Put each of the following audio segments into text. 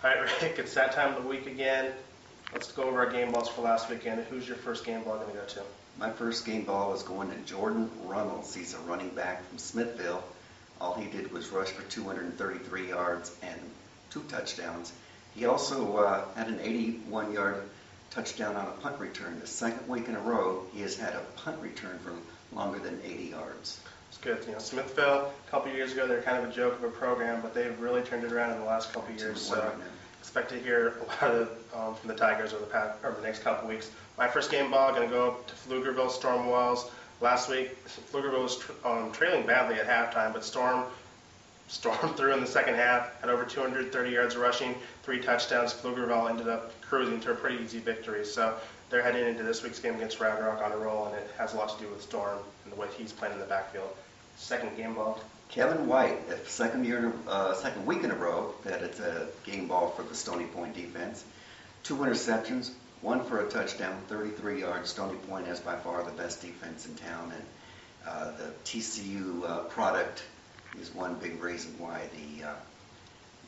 All right, Rick, it's that time of the week again. Let's go over our game balls for last weekend. Who's your first game ball going to go to? My first game ball is going to Jordan Runnels. He's a running back from Smithville. All he did was rush for 233 yards and 2 touchdowns. He also had an 81-yard touchdown on a punt return. The second week in a row, he has had a punt return for longer than 80 yards. It's good. Smithville, a couple of years ago, they're kind of a joke of a program, but they've really turned it around in the last couple of years. So expect to hear a lot of from the Tigers over the next couple of weeks. My first game ball, going to go up to Pflugerville, Storm Wells. Last week, Pflugerville was trailing badly at halftime, but Storm threw in the second half, had over 230 yards rushing, 3 touchdowns. Pflugerville ended up cruising to a pretty easy victory. So they're heading into this week's game against Round Rock on a roll, and it has a lot to do with Storm and the way he's playing in the backfield. Second game ball. Kevin White, the second week in a row that it's a game ball for the Stony Point defense. 2 interceptions, 1 for a touchdown, 33 yards. Stony Point is by far the best defense in town, and the TCU product is one big reason why the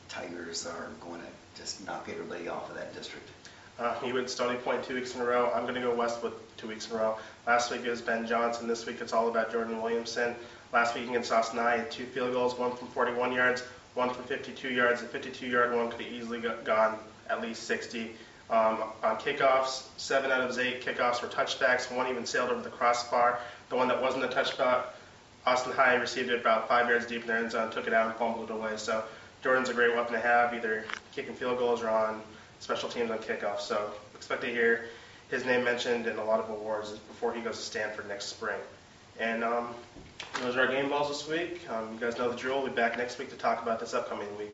Tigers are going to just knock everybody off of that district. You went Stony Point 2 weeks in a row. I'm going to go Westwood 2 weeks in a row. Last week it was Ben Johnson. This week it's all about Jordan Williamson. Last week against Austin High, 2 field goals, 1 from 41 yards, 1 from 52 yards. The 52-yard one could have easily gone at least 60. On kickoffs, 7 out of his 8 kickoffs were touchbacks. 1 even sailed over the crossbar. The one that wasn't a touchback, Austin High received it about 5 yards deep in their end zone, took it out and fumbled it away. So Jordan's a great weapon to have, either kicking field goals or on special teams on kickoffs. So expect to hear his name mentioned in a lot of awards before he goes to Stanford next spring. And those are our game balls this week. You guys know the drill. We'll be back next week to talk about this upcoming week.